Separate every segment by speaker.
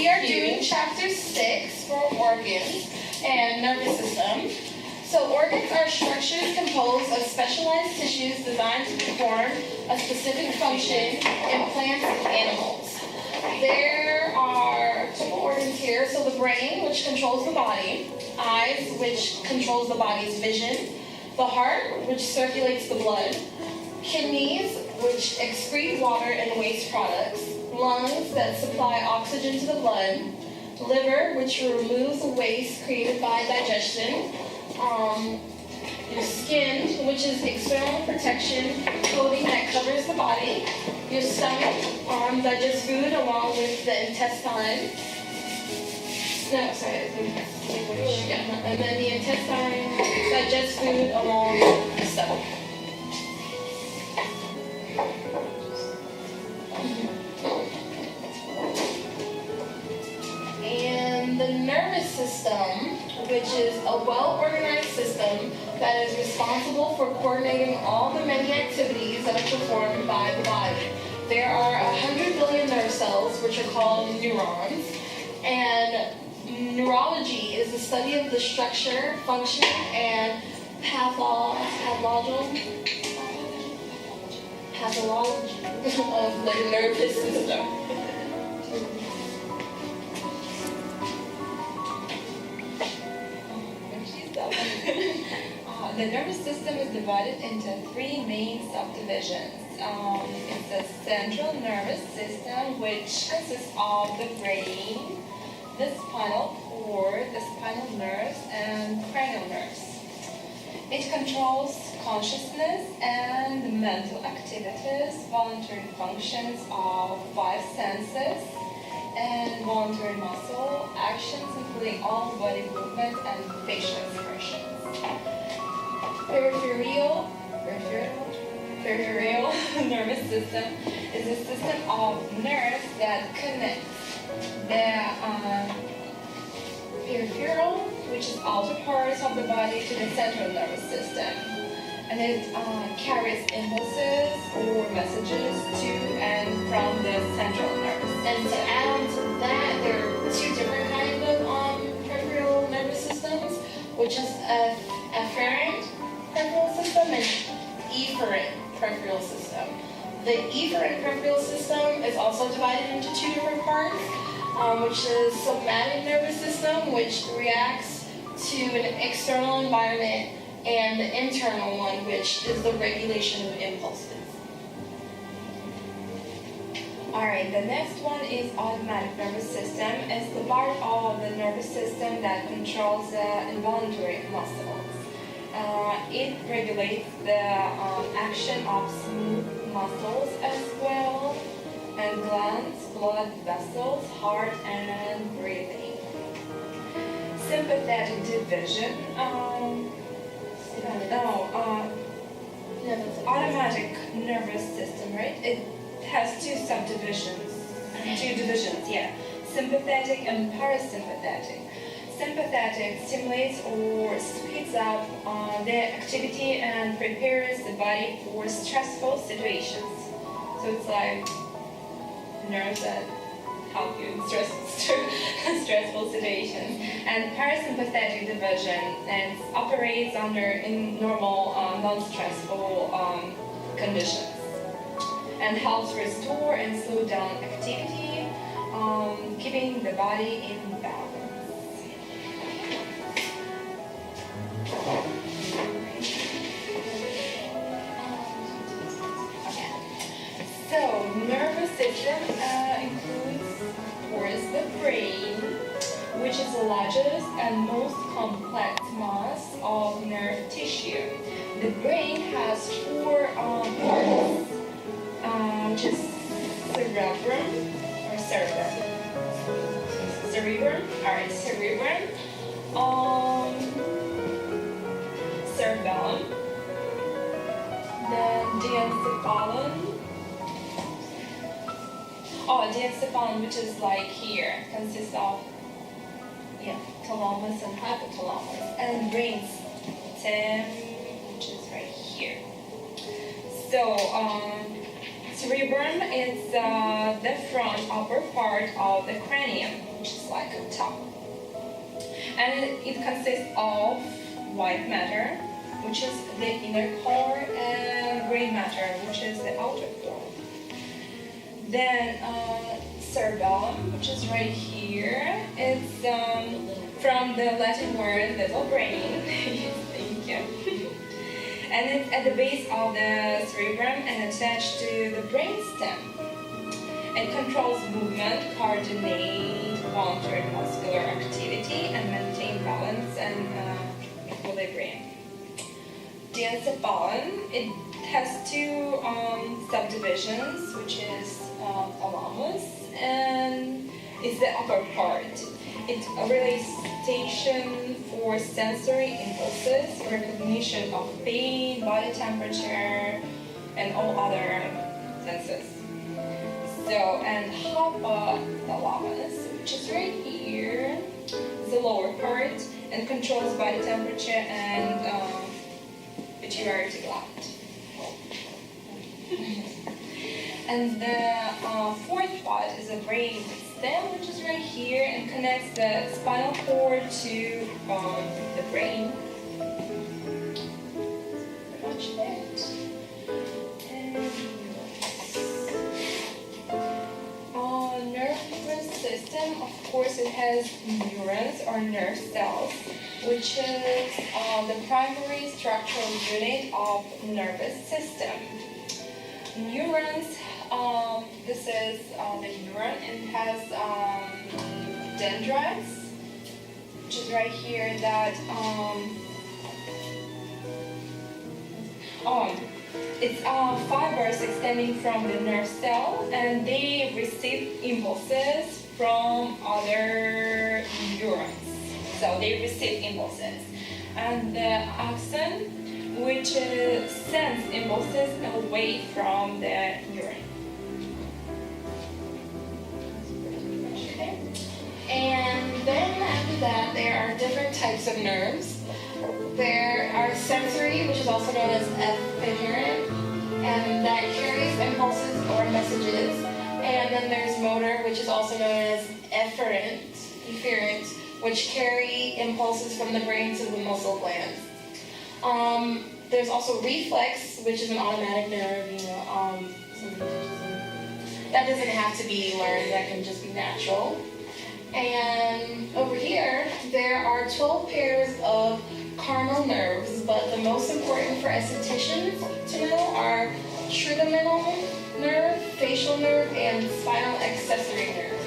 Speaker 1: we are doing chapter 6 for organs and nervous system. So organs are structures composed of specialized tissues designed to perform a specific function in plants and animals. There are two organs here. So the brain, which controls the body, eyes, which controls the body's vision, the heart, which circulates the blood, kidneys, which excrete water and waste products, lungs that supply oxygen to the blood, liver, which removes the waste created by digestion, your skin, which is external protection coating that covers the body, your stomach, digests food along with the intestine. No, sorry, yeah. And then the intestine digests food along with the stomach. And the nervous system, which is a well-organized system that is responsible for coordinating all the many activities that are performed by the body. There are 100 billion nerve cells, which are called neurons, and neurology is the study of the structure, function, and pathology of the nervous system.
Speaker 2: The nervous system is divided into three main subdivisions. It's the central nervous system, which consists of the brain, the spinal cord, the spinal nerves, and cranial nerves. It controls consciousness and mental activities, voluntary functions of five senses, and voluntary muscle actions, including all body movements and facial expressions. Peripheral nervous system is a system of nerves that connects the peripheral, which is outer parts of the body, to the central nervous system. And it carries impulses or messages to and from the central nervous system.
Speaker 1: And to add on to that, there are two different kinds of peripheral nervous systems, which is afferent peripheral system and efferent peripheral system. The efferent peripheral system is also divided into two different parts, which is somatic nervous system, which reacts to an external environment, and the internal one, which is the regulation of impulses.
Speaker 2: Alright, the next one is automatic nervous system. It's the part of the nervous system that controls the involuntary muscles. It regulates the action of smooth muscles as well, and glands, blood vessels, heart, and breathing. Sympathetic division. Automatic nervous system, right? It has two subdivisions, two divisions, yeah. Sympathetic and parasympathetic. Sympathetic stimulates or speeds up the activity and prepares the body for stressful situations. So it's like nerves that help you in stressful situations. And parasympathetic division operates in normal, non-stressful conditions and helps restore and slow down activity, keeping the body in balance. Okay. So, nervous system includes, of course, the brain, which is the largest and most complex mass of nerve tissue. The brain has four parts, which is cerebrum. Cerebellum, then diencephalon. Diencephalon, which is like here, consists of thalamus and hypothalamus, and brainstem, which is right here. So Cerebrum is the front upper part of the cranium, which is like a top. And it consists of white matter, which is the inner core, and gray matter, which is the outer core. Then cerebellum, which is right here. It's from the Latin word little brain. Thank you. And it's at the base of the cerebrum and attached to the brainstem. It controls movement, coordinate, monitor muscular activity, and maintain balance and equilibrium. The encephalon, it has two subdivisions, which is thalamus and it's the upper part. It's a relay station for sensory impulses, recognition of pain, body temperature, and all other senses. So, and hypothalamus, which is right here, is the lower part and controls body temperature and pituitary gland. And the fourth part is the brain stem, which is right here and connects the spinal cord to the brain. Pretty much it. And nervous system, of course, it has neurons or nerve cells, which is the primary structural unit of nervous system. Neurons, this is the neuron, and it has dendrites, which is right here, that it's fibers extending from the nerve cell, and they receive impulses from other neurons. So they receive impulses. And the axon, which sends impulses away from the neuron.
Speaker 1: Okay. And then after that, there are different types of nerves. There are sensory, which is also known as efferent, and that carries impulses or messages. And then there's motor, which is also known as efferent, which carry impulses from the brain to the muscle glands. There's also reflex, which is an automatic nerve, that doesn't have to be learned, that can just be natural. And over here, there are 12 pairs of cardinal nerves, but the most important for estheticians to know are trigeminal nerve, facial nerve, and spinal accessory nerve.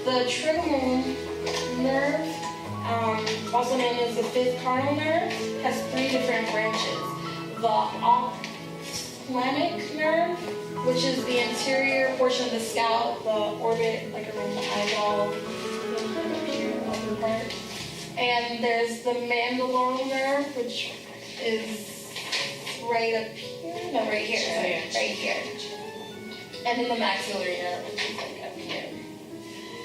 Speaker 1: The trigeminal nerve, also known as the fifth cardinal nerve, has 3 different branches. The ophthalmic nerve, which is the anterior portion of the scalp, the orbit, like around the eyeball, up here, upper part. And there's the mandibular nerve, which is right up here, no, right here, right here. And then the maxillary nerve, which is like up here.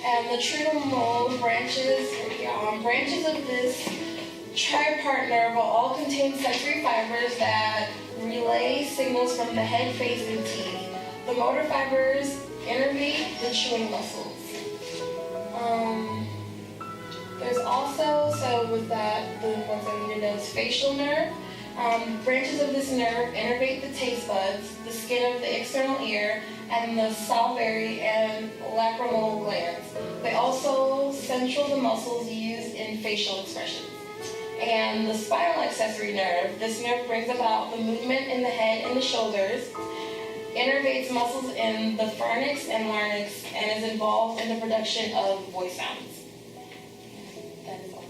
Speaker 1: And the trigeminal branches of this tripart nerve will all contain sensory fibers that relay signals from the head, face, and teeth. The motor fibers innervate the chewing muscles. There's also, so with that, the ones I need to know is facial nerve. Branches of this nerve innervate the taste buds, the skin of the external ear, and the salivary and lacrimal glands. They also central the muscles used in facial expressions. And the spinal accessory nerve, this nerve brings about the movement in the head and the shoulders, innervates muscles in the pharynx and larynx, and is involved in the production of voice sounds. That is all.